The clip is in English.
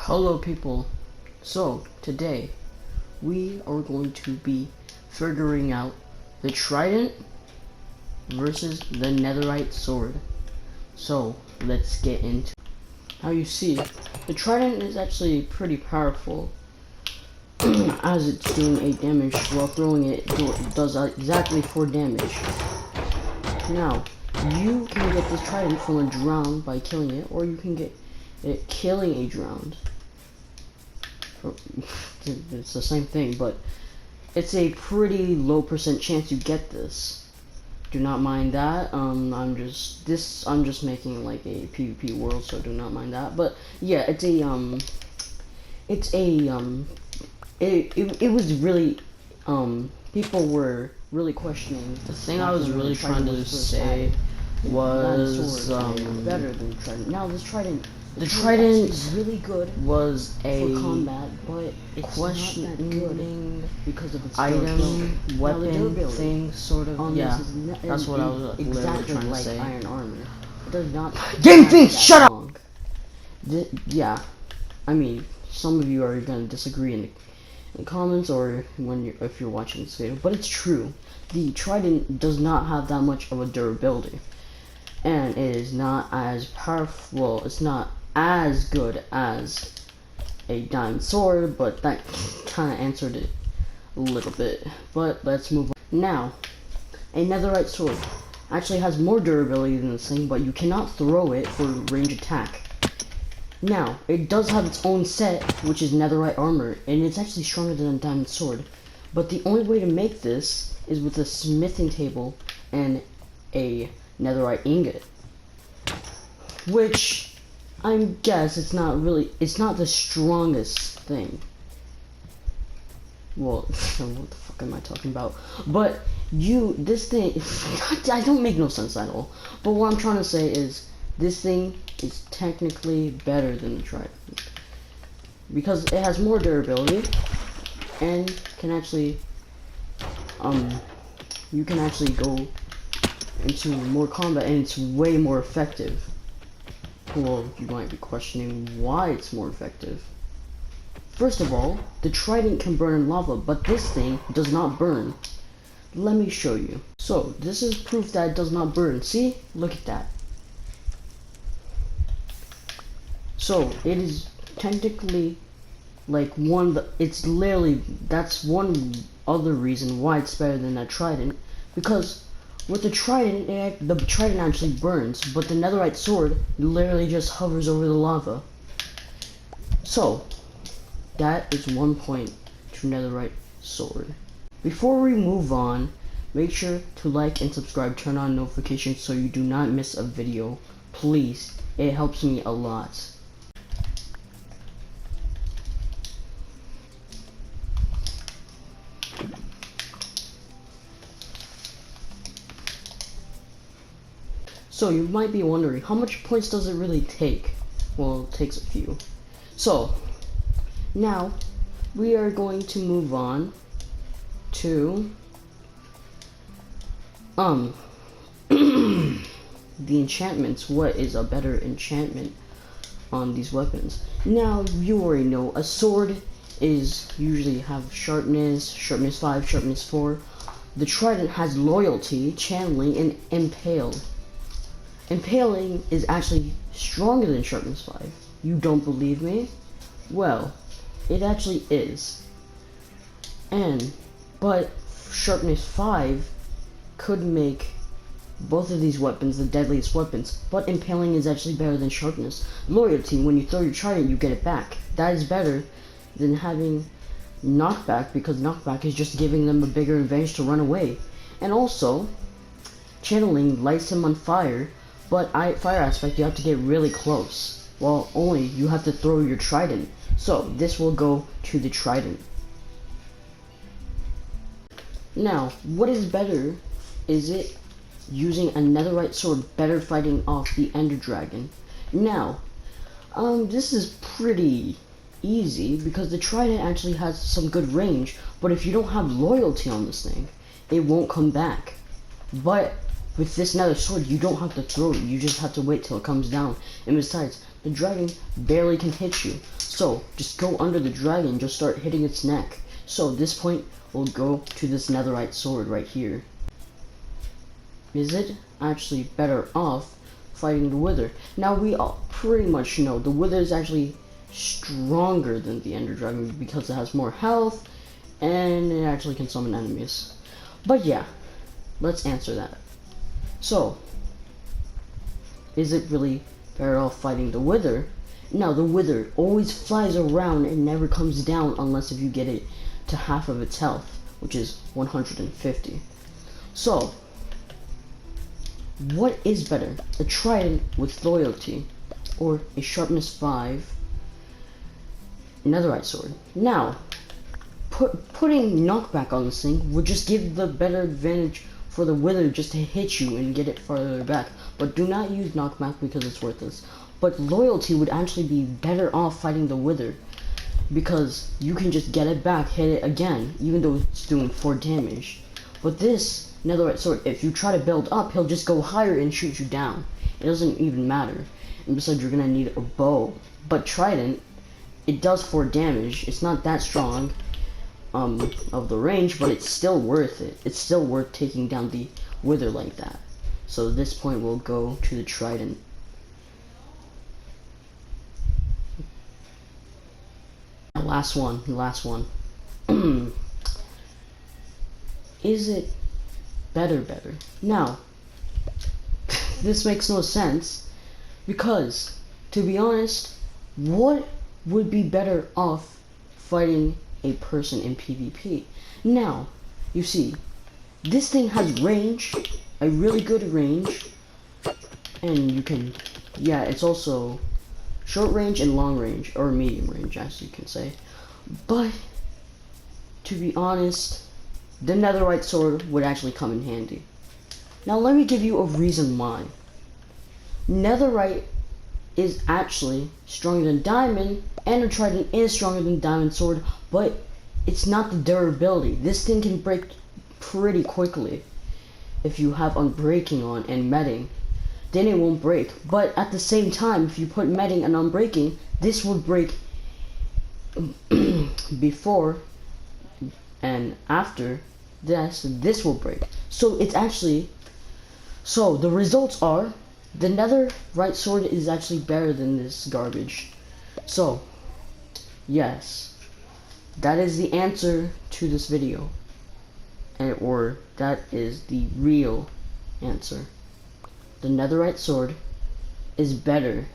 Hello people, so today we are going to be figuring out the Trident versus the Netherite Sword. So let's get into it. Now you see, the Trident is actually pretty powerful as it's doing 8 damage while throwing it does exactly 4 damage. Now, you can get this Trident from a drown by killing it, or you can get it killing a drowned. It's the same thing, but it's a pretty low % chance you get this. Do not mind that. I'm just making like a PvP world, so do not mind that. But yeah, it was really people were really questioning. The thing I was really trying to say was better than Trident. Now this Trident. The Trident is really good was a for combat, but it's questioning not that good because of its item, weapon thing, sort of. Yeah, that's what I was literally trying to say. Iron armor. It does not. Game Fiends, shut up. Yeah, I mean, some of you are gonna disagree in the comments or if you're watching this video, but it's true. The Trident does not have that much of a durability, and it is not as powerful. Well, it's not as good as a diamond sword, but that kind of answered it a little bit. But let's move on. Now, a netherite sword actually has more durability than this thing, but you cannot throw it for range attack. Now, it does have its own set, which is netherite armor, and it's actually stronger than a diamond sword. But the only way to make this is with a smithing table and a netherite ingot, which I guess it's not the strongest thing. Well, what the fuck am I talking about? But this thing, I don't make no sense at all. But what I'm trying to say is, this thing is technically better than the Trident, because it has more durability, and can actually, you can actually go into more combat, and it's way more effective. Well, you might be questioning why it's more effective. First of all, the Trident can burn in lava, but this thing does not burn. Let me show you. So, this is proof that it does not burn. See? Look at that. So, it is technically like it's literally, that's one other reason why it's better than that Trident, because with the Trident, the Trident actually burns, but the Netherite Sword literally just hovers over the lava. So, that is 1 point to Netherite Sword. Before we move on, make sure to like and subscribe, turn on notifications so you do not miss a video. Please, it helps me a lot. So you might be wondering, how much points does it really take? Well, it takes a few. So, now, we are going to move on to, the enchantments. What is a better enchantment on these weapons? Now, you already know, a sword is usually have sharpness 5, sharpness 4. The Trident has loyalty, channeling, and impale. Impaling is actually stronger than sharpness 5. You don't believe me? Well, it actually is. But sharpness 5 could make both of these weapons the deadliest weapons, but impaling is actually better than sharpness. Loyalty, when you throw your Trident, you get it back. That is better than having knockback, because knockback is just giving them a bigger advantage to run away. And also, channeling lights them on fire, but fire aspect, you have to get really close. Well, only you have to throw your Trident. So, this will go to the Trident. Now, what is better? Is it using a netherite sword better fighting off the Ender Dragon? Now, this is pretty easy, because the Trident actually has some good range, but if you don't have loyalty on this thing, it won't come back. But with this nether sword, you don't have to throw it, you just have to wait till it comes down. And besides, the dragon barely can hit you. So, just go under the dragon, just start hitting its neck. So, this point will go to this netherite sword right here. Is it actually better off fighting the wither? Now, we all pretty much know the wither is actually stronger than the ender dragon because it has more health and it actually can summon enemies. But yeah, let's answer that. So, is it really better off fighting the wither? Now, the wither always flies around and never comes down unless if you get it to half of its health, which is 150. So, what is better, a trident with loyalty or a sharpness 5 netherite sword? Now, putting knockback on this thing would just give the better advantage for the wither just to hit you and get it farther back. But do not use knockback because it's worthless. But loyalty would actually be better off fighting the wither because you can just get it back, hit it again, even though it's doing 4 damage. But this netherite sword, if you try to build up, he'll just go higher and shoot you down. It doesn't even matter. And besides, you're gonna need a bow. But trident, it does 4 damage. It's not that strong of the range, but it's still worth it. It's still worth taking down the wither like that. So this point will go to the trident. Last one. Is it better? Now, this makes no sense because, to be honest, what would be better off fighting a person in PvP? Now, you see, this thing has range, a really good range, and you can, yeah, it's also short range and long range, or medium range, as you can say. But, to be honest, the netherite sword would actually come in handy. Now let me give you a reason why. Netherite is actually stronger than diamond, and a trident is stronger than diamond sword, but it's not the durability. This thing can break pretty quickly. If you have unbreaking on and medding, then it won't break. But at the same time, if you put medding and unbreaking, this will break before and after this will break. So it's actually, so the results are the netherite sword is actually better than this garbage. So yes, that is the answer to this video, or that is the real answer. The netherite sword is better